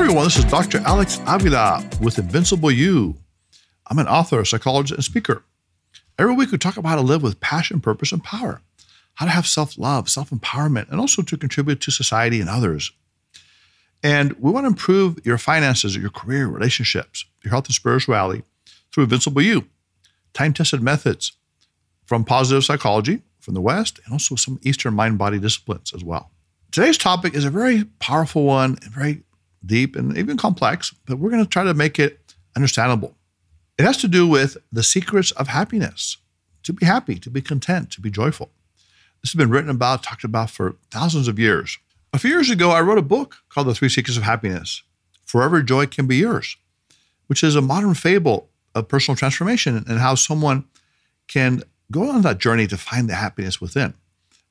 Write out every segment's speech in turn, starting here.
everyone, this is Dr. Alex Avila with Invincible You. I'm an author, psychologist, and speaker. Every week we talk about how to live with passion, purpose, and power, how to have self-love, self-empowerment, and also to contribute to society and others. And we want to improve your finances, your career, relationships, your health and spirituality through Invincible You, time-tested methods from positive psychology from the West and also some Eastern mind-body disciplines as well. Today's topic is a very powerful one and very deep and even complex, but we're going to try to make it understandable. It has to do with the secrets of happiness, to be happy, to be content, to be joyful. This has been written about, talked about for thousands of years. A few years ago, I wrote a book called The Three Secrets of Happiness, Forever Joy Can Be Yours, which is a modern fable of personal transformation and how someone can go on that journey to find the happiness within. And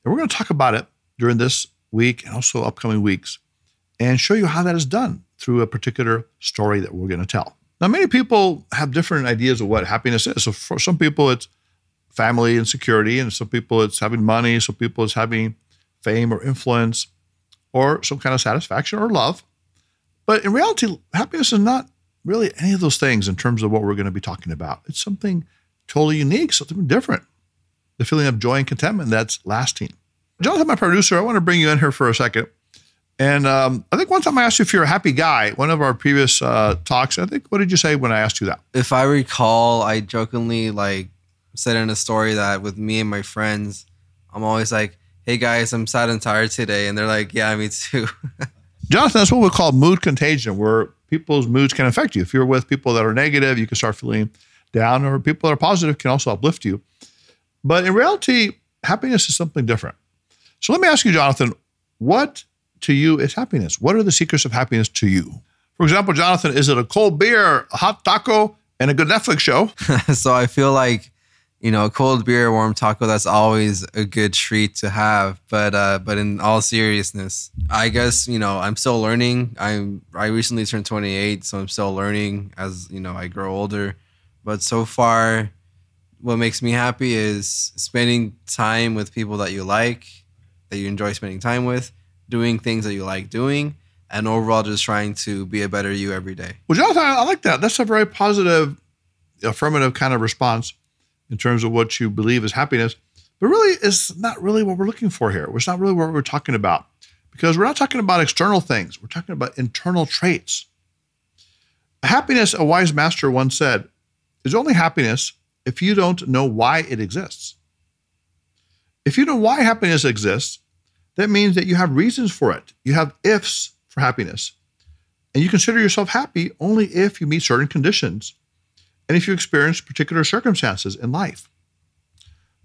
we're going to talk about it during this week and also upcoming weeks and show you how that is done through a particular story that we're going to tell. Now, many people have different ideas of what happiness is. So for some people, it's family and security, and some people it's having money, some people it's having fame or influence, or some kind of satisfaction or love. But in reality, happiness is not really any of those things in terms of what we're going to be talking about. It's something totally unique, something different. The feeling of joy and contentment that's lasting. Jonathan, my producer, I want to bring you in here for a second. And I think one time I asked you if you're a happy guy. One of our previous talks, I think, what did you say when I asked you that? If I recall, I jokingly said in a story that with me and my friends, I'm always like, hey guys, I'm sad and tired today. And they're like, yeah, me too. Jonathan, that's what we call mood contagion, where people's moods can affect you. If you're with people that are negative, you can start feeling down, or people that are positive can also uplift you. But in reality, happiness is something different. So let me ask you, Jonathan, what to you is happiness? What are the secrets of happiness to you? For example, Jonathan, is it a cold beer, a hot taco, and a good Netflix show? So I feel like, a cold beer, warm taco, that's always a good treat to have. But in all seriousness, I guess, I'm still learning. I recently turned 28, so I'm still learning as, I grow older. But so far, what makes me happy is spending time with people that you like, that you enjoy spending time with, doing things that you like doing, and overall just trying to be a better you every day. Well, Jonathan, I like that. That's a very positive, affirmative kind of response in terms of what you believe is happiness. But really, it's not really what we're looking for here. It's not really what we're talking about, because we're not talking about external things. We're talking about internal traits. Happiness, a wise master once said, is only happiness if you don't know why it exists. If you know why happiness exists, that means that you have reasons for it. You have ifs for happiness. And you consider yourself happy only if you meet certain conditions and if you experience particular circumstances in life.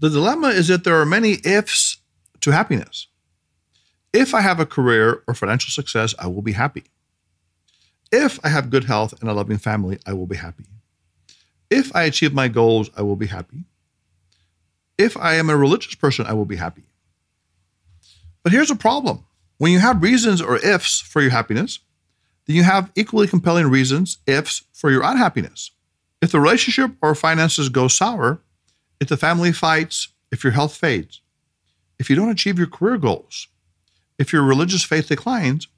The dilemma is that there are many ifs to happiness. If I have a career or financial success, I will be happy. If I have good health and a loving family, I will be happy. If I achieve my goals, I will be happy. If I am a religious person, I will be happy. But here's a problem. When you have reasons or ifs for your happiness, then you have equally compelling reasons, ifs, for your unhappiness. If the relationship or finances go sour, if the family fights, if your health fades, if you don't achieve your career goals, if your religious faith declines,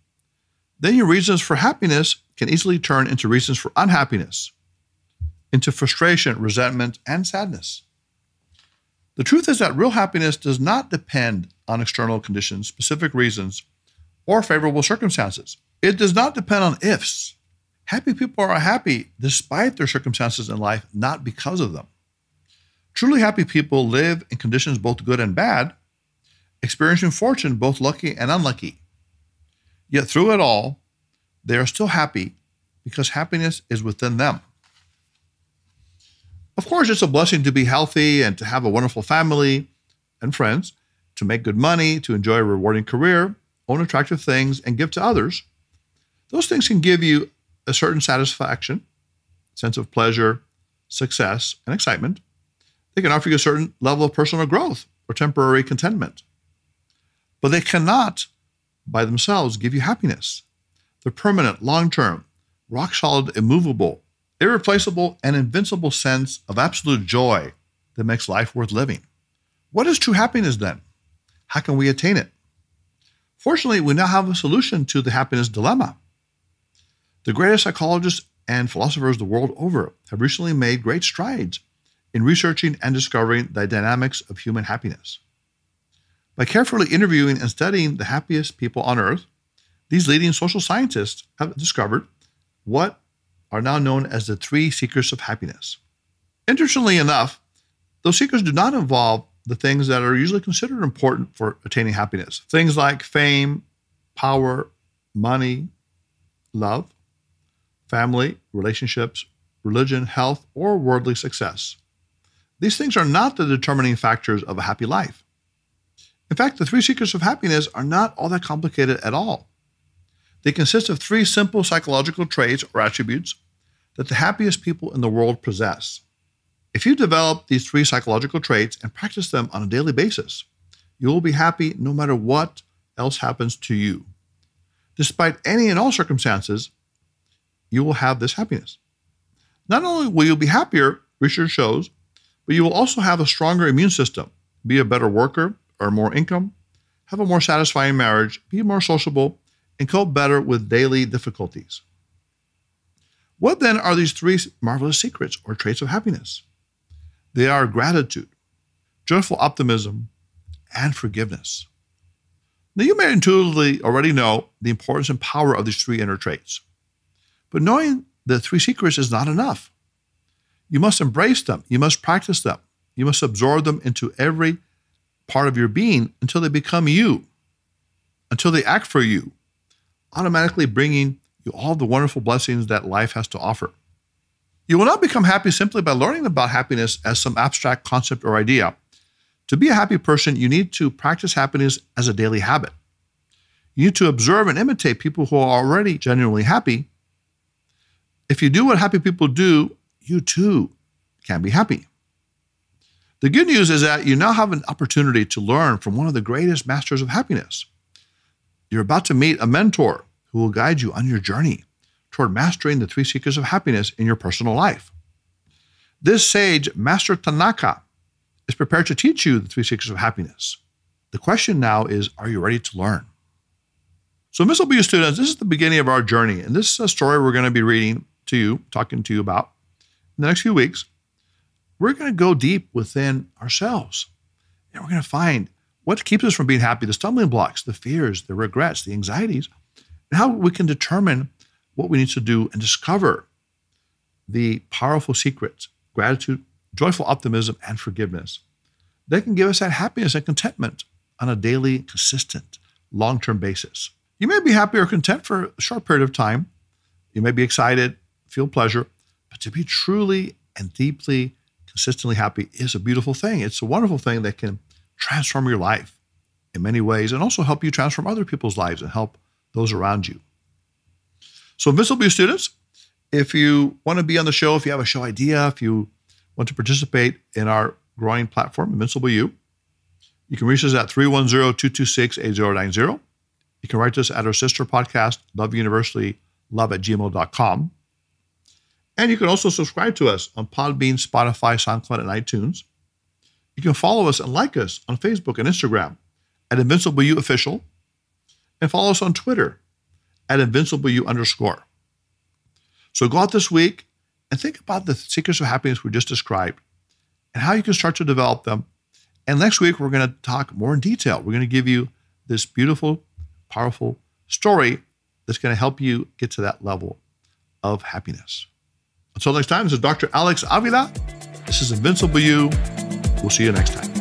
then your reasons for happiness can easily turn into reasons for unhappiness, into frustration, resentment, and sadness. The truth is that real happiness does not depend on external conditions, specific reasons, or favorable circumstances. It does not depend on ifs. Happy people are happy despite their circumstances in life, not because of them. Truly happy people live in conditions both good and bad, experiencing fortune both lucky and unlucky. Yet through it all, they are still happy because happiness is within them. Of course, it's a blessing to be healthy and to have a wonderful family and friends, to make good money, to enjoy a rewarding career, own attractive things, and give to others. Those things can give you a certain satisfaction, sense of pleasure, success, and excitement. They can offer you a certain level of personal growth or temporary contentment. But they cannot, by themselves, give you happiness. The permanent, long-term, rock-solid, immovable, irreplaceable, and invincible sense of absolute joy that makes life worth living. What is true happiness then? How can we attain it? Fortunately, we now have a solution to the happiness dilemma. The greatest psychologists and philosophers the world over have recently made great strides in researching and discovering the dynamics of human happiness. By carefully interviewing and studying the happiest people on earth, these leading social scientists have discovered what are now known as the 3 secrets of happiness. Interestingly enough, those secrets do not involve the things that are usually considered important for attaining happiness. Things like fame, power, money, love, family, relationships, religion, health, or worldly success. These things are not the determining factors of a happy life. In fact, the 3 secrets of happiness are not all that complicated at all. They consist of 3 simple psychological traits or attributes that the happiest people in the world possess. If you develop these 3 psychological traits and practice them on a daily basis, you will be happy no matter what else happens to you. Despite any and all circumstances, you will have this happiness. Not only will you be happier, research shows, but you will also have a stronger immune system, be a better worker, earn more income, have a more satisfying marriage, be more sociable, and cope better with daily difficulties. What then are these 3 marvelous secrets or traits of happiness? They are gratitude, joyful optimism, and forgiveness. Now, you may intuitively already know the importance and power of these 3 inner traits. But knowing the 3 secrets is not enough. You must embrace them. You must practice them. You must absorb them into every part of your being until they become you, until they act for you, automatically bringing you all the wonderful blessings that life has to offer. You will not become happy simply by learning about happiness as some abstract concept or idea. To be a happy person, you need to practice happiness as a daily habit. You need to observe and imitate people who are already genuinely happy. If you do what happy people do, you too can be happy. The good news is that you now have an opportunity to learn from one of the greatest masters of happiness. You're about to meet a mentor who will guide you on your journey toward mastering the 3 secrets of happiness in your personal life. This sage, Master Tanaka, is prepared to teach you the 3 secrets of happiness. The question now is, are you ready to learn? So, Miss LBU students, this is the beginning of our journey, and this is a story we're going to be reading to you, talking to you about in the next few weeks. We're going to go deep within ourselves, and we're going to find what keeps us from being happy, the stumbling blocks, the fears, the regrets, the anxieties, and how we can determine what we need to do and discover the powerful secrets, gratitude, joyful optimism, and forgiveness. They can give us that happiness and contentment on a daily, consistent, long-term basis. You may be happy or content for a short period of time. You may be excited, feel pleasure, but to be truly and deeply, consistently happy is a beautiful thing. It's a wonderful thing that can transform your life in many ways and also help you transform other people's lives and help those around you. So, Miss LBU students, if you want to be on the show, if you have a show idea, if you want to participate in our growing platform, Invincible You, you can reach us at 310-226-8090. You can write us at our sister podcast, loveuniversalilove@gmail.com. And you can also subscribe to us on Podbean, Spotify, SoundCloud, and iTunes. You can follow us and like us on Facebook and Instagram at Invincible Official, and follow us on Twitter at InvincibleU_. So go out this week and think about the secrets of happiness we just described and how you can start to develop them. And next week, we're going to talk more in detail. We're going to give you this beautiful, powerful story that's going to help you get to that level of happiness. Until next time, this is Dr. Alex Avila. This is Invincible You. We'll see you next time.